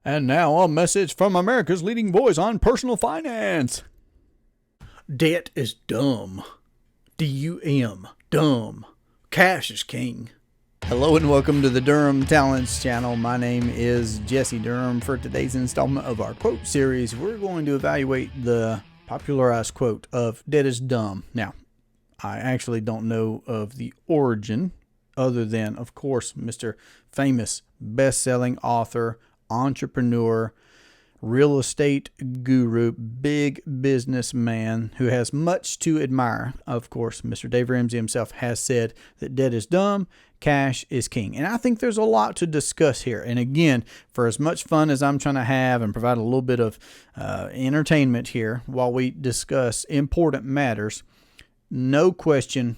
And now a message from America's leading voice on personal finance. Debt is dumb. D-U-M. Dumb. Cash is king. Hello and welcome to the Durham Talents channel. My name is Jesse Durham. For today's installment of our quote series, we're going to evaluate the popularized quote of debt is dumb. Now, I actually don't know of the origin other than, of course, Mr. Famous best-selling author, entrepreneur, real estate guru, big businessman who has much to admire. Of course, Mr. Dave Ramsey himself has said that debt is dumb, cash is king. And I think there's a lot to discuss here. And again, for as much fun as I'm trying to have and provide a little bit of entertainment here while we discuss important matters, no question,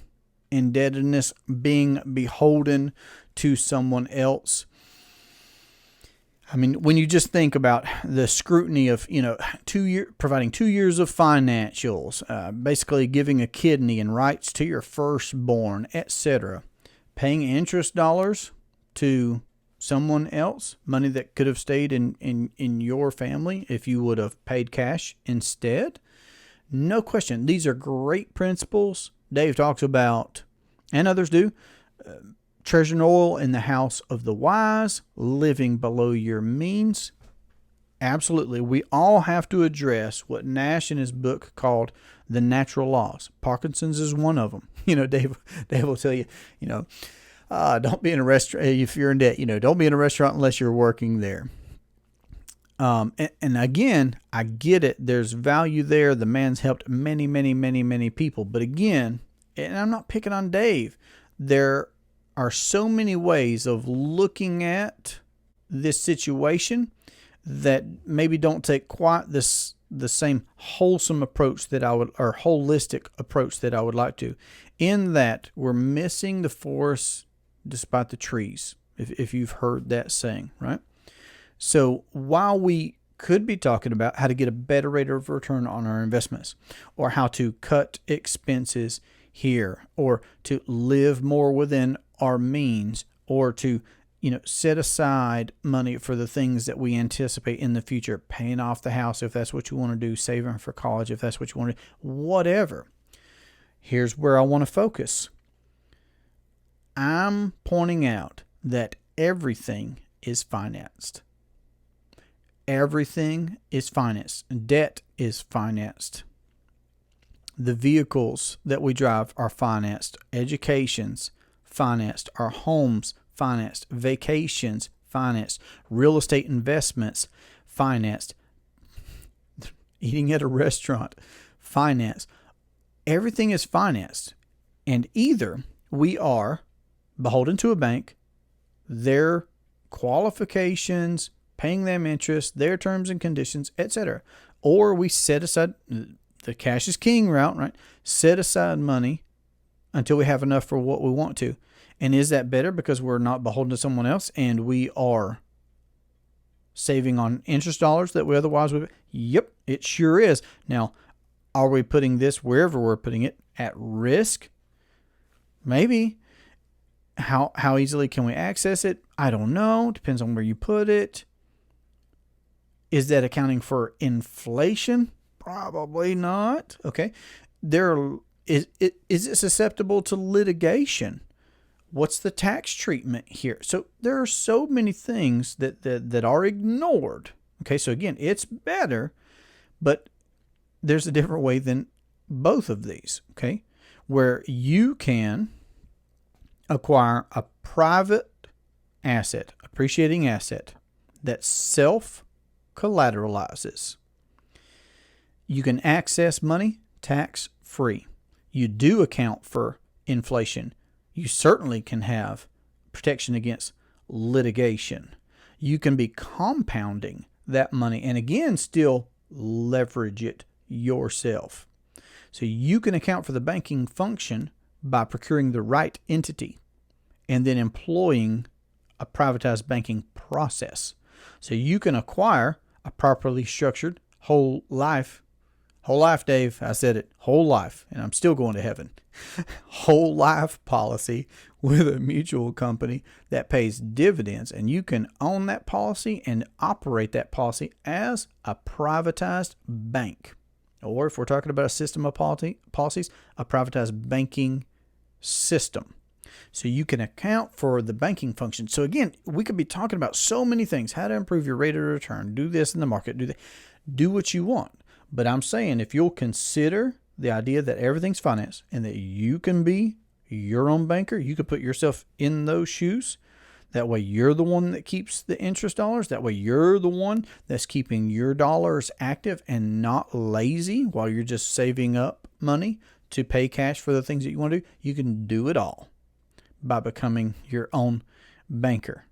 indebtedness, being beholden to someone else. I mean, when you just think about the scrutiny of, providing 2 years of financials, basically giving a kidney and rights to your firstborn, etc., paying interest dollars to someone else, money that could have stayed in your family if you would have paid cash instead. No question. These are great principles. Dave talks about, and others do, treasuring oil in the house of the wise, living below your means. Absolutely. We all have to address what Nash in his book called the natural laws. Parkinson's is one of them. Dave will tell you, don't be in a restaurant if you're in debt. Don't be in a restaurant unless you're working there. And again, I get it. There's value there. The man's helped many, many, many, many people. But again, and I'm not picking on Dave, there are so many ways of looking at this situation that maybe don't take quite the same wholesome approach that I would, or holistic approach that I would like to, in that we're missing the forest despite the trees, if you've heard that saying, right? So while we could be talking about how to get a better rate of return on our investments, or how to cut expenses here, or to live more within our means, or to set aside money for the things that we anticipate in the future, paying off the house if that's what you want to do, saving for college if that's what you want to do, whatever. Here's where I want to focus. I'm pointing out that everything is financed. Everything is financed. Debt is financed. The vehicles that we drive are financed. Education's financed. Our homes financed. Vacations financed. Real estate investments financed. Eating at a restaurant financed. Everything is financed. And either we are beholden to a bank, their qualifications, paying them interest, their terms and conditions, etc., or we set aside the cash is king route, right? Set aside money until we have enough for what we want to. And is that better because we're not beholden to someone else and we are saving on interest dollars that we otherwise would? Yep, it sure is. Now, are we putting this, wherever we're putting it, at risk? Maybe. How easily can we access it? I don't know. Depends on where you put it. Is that accounting for inflation? Probably not. Okay. Is it susceptible to litigation? What's the tax treatment here? So there are so many things that are ignored. Okay. So again, it's better, but there's a different way than both of these. Okay. Where you can acquire a private asset, appreciating asset that self-collateralizes. You can access money tax-free. You do account for inflation. You certainly can have protection against litigation. You can be compounding that money and again still leverage it yourself. So you can account for the banking function by procuring the right entity and then employing a privatized banking process. So you can acquire a properly structured whole life, Dave, I said it, whole life, and I'm still going to heaven, whole life policy with a mutual company that pays dividends, and you can own that policy and operate that policy as a privatized bank. Or if we're talking about a system of policies, a privatized banking system. So you can account for the banking function. So again, we could be talking about so many things. How to improve your rate of return. Do this in the market. Do that. Do what you want. But I'm saying if you'll consider the idea that everything's financed and that you can be your own banker, you could put yourself in those shoes. That way you're the one that keeps the interest dollars. That way you're the one that's keeping your dollars active and not lazy while you're just saving up money to pay cash for the things that you want to do. You can do it all by becoming your own banker.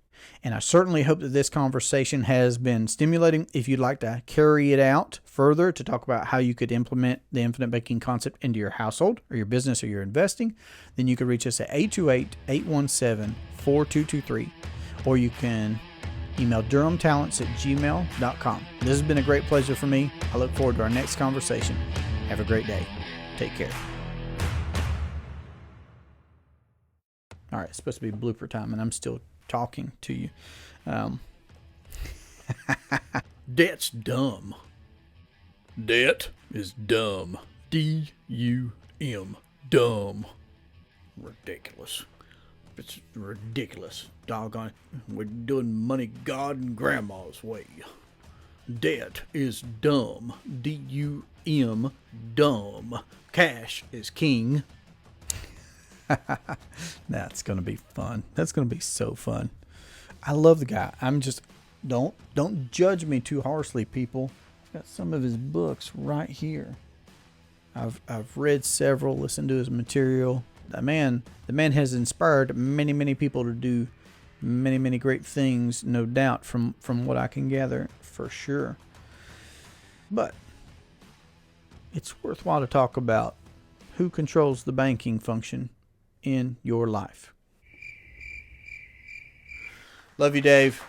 And I certainly hope that this conversation has been stimulating. If you'd like to carry it out further to talk about how you could implement the infinite banking concept into your household or your business or your investing, then you can reach us at 828-817-4223, or you can email durhamtalents@gmail.com. This has been a great pleasure for me. I look forward to our next conversation. Have a great day. Take care. All right, it's supposed to be blooper time, and I'm still talking to you. Debt's dumb. Debt is dumb. D-U-M. Dumb. Ridiculous. It's ridiculous. Doggone it. We're doing money God and Grandma's way. Debt is dumb. D-U-M. Dumb. Cash is king. That's going to be fun. That's going to be so fun. I love the guy. I'm just, don't judge me too harshly, people. I've got some of his books right here. I've read several, listened to his material. The man has inspired many, many people to do many, many great things, no doubt, from what I can gather, for sure. But it's worthwhile to talk about who controls the banking function in your life. Love you, Dave.